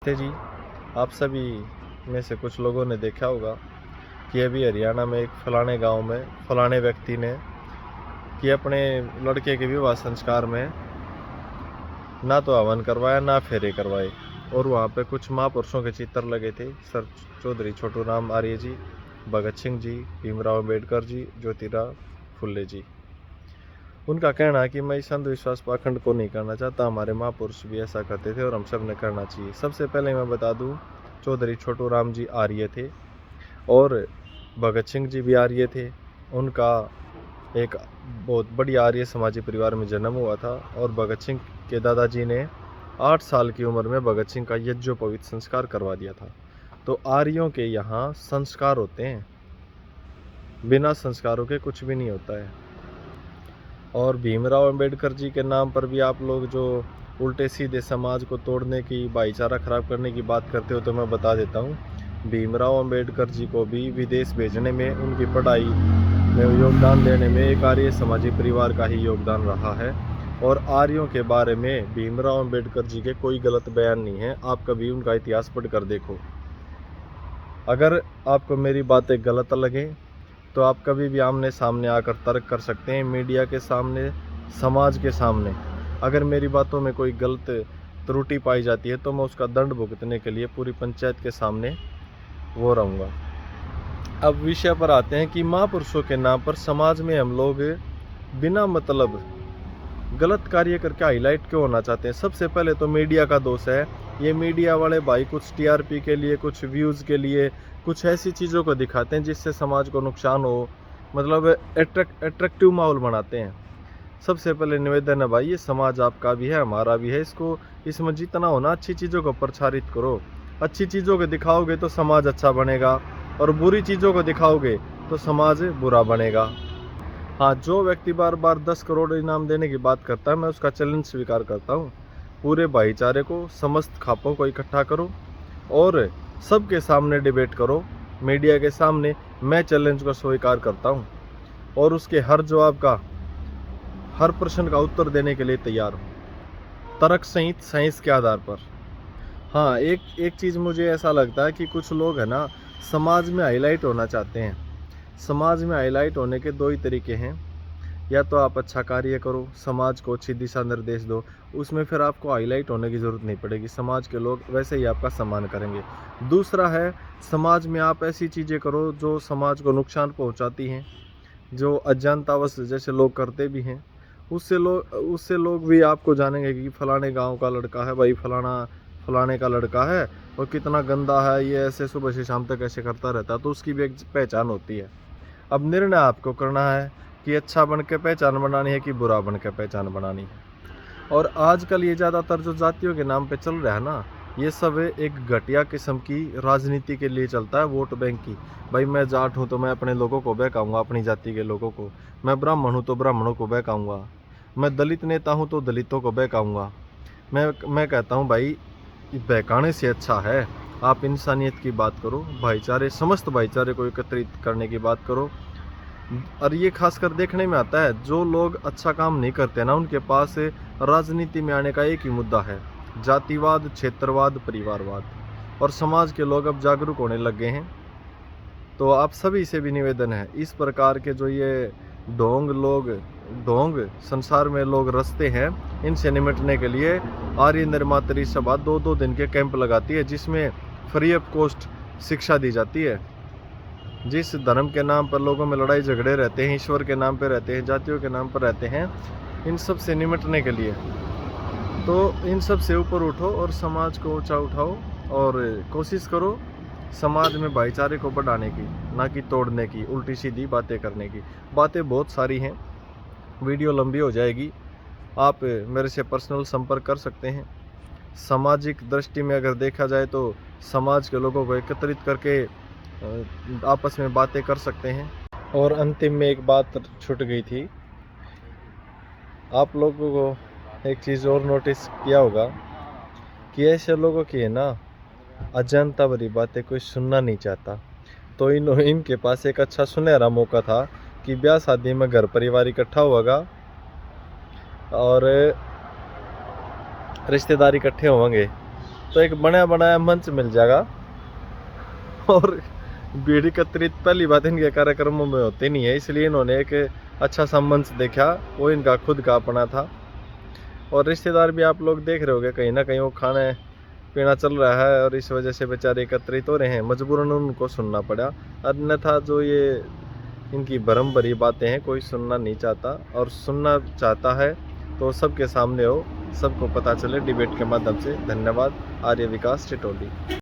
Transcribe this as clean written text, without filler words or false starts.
थे जी। आप सभी में से कुछ लोगों ने देखा होगा कि अभी हरियाणा में एक फलाने गांव में फलाने व्यक्ति ने कि अपने लड़के के विवाह संस्कार में ना तो हवन करवाया ना फेरे करवाए, और वहाँ पे कुछ महापुरुषों के चित्र लगे थे। सर चौधरी छोटू राम आर्य जी, भगत सिंह जी, भीमराव अम्बेडकर जी, ज्योतिराव फुल्ले जी। उनका कहना है कि मैं इस अंधविश्वास पाखंड को नहीं करना चाहता, हमारे महापुरुष भी ऐसा करते थे और हम सब ने करना चाहिए। सबसे पहले मैं बता दूं, चौधरी छोटू राम जी आर्य थे और भगत सिंह जी भी आर्य थे। उनका एक बहुत बड़ी आर्य समाजी परिवार में जन्म हुआ था और भगत सिंह के दादाजी ने 8 साल की उम्र में भगत सिंह का यज्ञोपवीत संस्कार करवा दिया था। तो आर्यों के यहाँ संस्कार होते हैं, बिना संस्कारों के कुछ भी नहीं होता है। और भीमराव अंबेडकर जी के नाम पर भी आप लोग जो उल्टे सीधे समाज को तोड़ने की, भाईचारा खराब करने की बात करते हो, तो मैं बता देता हूँ, भीमराव अंबेडकर जी को भी विदेश भेजने में, उनकी पढ़ाई में योगदान देने में एक आर्य समाजी परिवार का ही योगदान रहा है। और आर्यों के बारे में भीमराव अंबेडकर जी के कोई गलत बयान नहीं है। आप कभी उनका इतिहास पढ़कर देखो। अगर आपको मेरी बातें गलत लगे तो आप कभी भी आमने सामने आकर तर्क कर सकते हैं, मीडिया के सामने, समाज के सामने। अगर मेरी बातों में कोई गलत त्रुटि पाई जाती है तो मैं उसका दंड भुगतने के लिए पूरी पंचायत के सामने वो रहूँगा। अब विषय पर आते हैं कि महापुरुषों के नाम पर समाज में हम लोग बिना मतलब गलत कार्य करके हाईलाइट क्यों होना चाहते हैं। सबसे पहले तो मीडिया का दोष है। ये मीडिया वाले भाई कुछ टीआरपी के लिए, कुछ व्यूज़ के लिए, कुछ ऐसी चीज़ों को दिखाते हैं जिससे समाज को नुकसान हो, मतलब अट्रैक्टिव माहौल बनाते हैं। सबसे पहले निवेदन है भाई, ये समाज आपका भी है, हमारा भी है, इसमें जितना होना अच्छी चीज़ों को प्रचारित करो। अच्छी चीज़ों को दिखाओगे तो समाज अच्छा बनेगा, और बुरी चीज़ों को दिखाओगे तो समाज बुरा बनेगा। हाँ, जो व्यक्ति बार बार 10 करोड़ इनाम देने की बात करता है, मैं उसका चैलेंज स्वीकार करता हूँ। पूरे भाईचारे को, समस्त खापों को इकट्ठा करो और सबके सामने डिबेट करो, मीडिया के सामने। मैं चैलेंज को स्वीकार करता हूँ और उसके हर जवाब का, हर प्रश्न का उत्तर देने के लिए तैयार हूँ, तर्क सहित, साइंस के आधार पर। हाँ, एक चीज़ मुझे ऐसा लगता है कि कुछ लोग है ना, समाज में हाईलाइट होना चाहते हैं। समाज में हाईलाइट होने के दो ही तरीके हैं। या तो आप अच्छा कार्य करो, समाज को अच्छी दिशा निर्देश दो, उसमें फिर आपको हाईलाइट होने की ज़रूरत नहीं पड़ेगी, समाज के लोग वैसे ही आपका सम्मान करेंगे। दूसरा है, समाज में आप ऐसी चीज़ें करो जो समाज को नुकसान पहुंचाती हैं, जो अज्ञानतावश जैसे लोग करते भी हैं। उससे लोग भी आपको जानेंगे कि फलाने गांव का लड़का है भाई, फलाने का लड़का है और कितना गंदा है, ये ऐसे सुबह से शाम तक ऐसे करता रहता है, तो उसकी भी एक पहचान होती है। अब निर्णय आपको करना है कि अच्छा बन के पहचान बनानी है कि बुरा बन के पहचान बनानी है। और आजकल ये ज़्यादातर जो जातियों के नाम पे चल रहा है ना, ये सब एक घटिया किस्म की राजनीति के लिए चलता है, वोट बैंक की। भाई मैं जाट हूँ तो मैं अपने लोगों को बहकाऊंगा, अपनी जाति के लोगों को। मैं ब्राह्मण हूँ तो ब्राह्मणों को बहकाऊंगा। मैं दलित नेता हूँ तो दलितों को बहकाऊंगा। मैं कहता हूँ भाई, बहकाने से अच्छा है आप इंसानियत की बात करो, भाईचारे, समस्त भाईचारे को एकत्रित करने की बात करो। और ये खासकर देखने में आता है, जो लोग अच्छा काम नहीं करते ना, उनके पास राजनीति में आने का एक ही मुद्दा है, जातिवाद, क्षेत्रवाद, परिवारवाद। और समाज के लोग अब जागरूक होने लग गए हैं। तो आप सभी से भी निवेदन है, इस प्रकार के जो ये ढोंग संसार में लोग रचते हैं, इनसे निपटने के लिए आर्य निर्मात्री सभा 2-2 दिन के कैंप लगाती है, जिसमें फ्री ऑफ कॉस्ट शिक्षा दी जाती है। जिस धर्म के नाम पर लोगों में लड़ाई झगड़े रहते हैं, ईश्वर के नाम पर रहते हैं, जातियों के नाम पर रहते हैं, इन सब से निपटने के लिए, तो इन सब से ऊपर उठो और समाज को ऊंचा उठाओ और कोशिश करो समाज में भाईचारे को बढ़ाने की, ना कि तोड़ने की, उल्टी सीधी बातें करने की। बातें बहुत सारी हैं, वीडियो लंबी हो जाएगी। आप मेरे से पर्सनल संपर्क कर सकते हैं। सामाजिक दृष्टि में अगर देखा जाए तो समाज के लोगों को एकत्रित करके आपस में बातें कर सकते हैं। और अंतिम में एक बात छूट गई थी, आप लोगों को एक चीज़ और नोटिस किया होगा कि ऐसे लोगों की है ना, अजंता भरी बातें कोई सुनना नहीं चाहता। तो इनके पास एक अच्छा सुनहरा मौका था कि ब्याह शादी में घर परिवार इकट्ठा होगा और रिश्तेदार इकट्ठे होंगे, तो एक बना बनाया मंच मिल जाएगा। और भीड़ एकत्रित पहली बात इनके कार्यक्रमों में होते नहीं है, इसलिए इन्होंने एक अच्छा सा मंच देखा, वो इनका खुद का अपना था। और रिश्तेदार भी आप लोग देख रहे होंगे, कहीं ना कहीं वो खाने पीना चल रहा है और इस वजह से बेचारे एकत्रित हो रहे हैं, मजबूरन उनको सुनना पड़ा। अन्यथा जो ये इनकी भरम भरी बातें हैं कोई सुनना नहीं चाहता, और सुनना चाहता है तो सबके सामने हो, सबको पता चले डिबेट के माध्यम से। धन्यवाद। आर्य विकास टिटोली।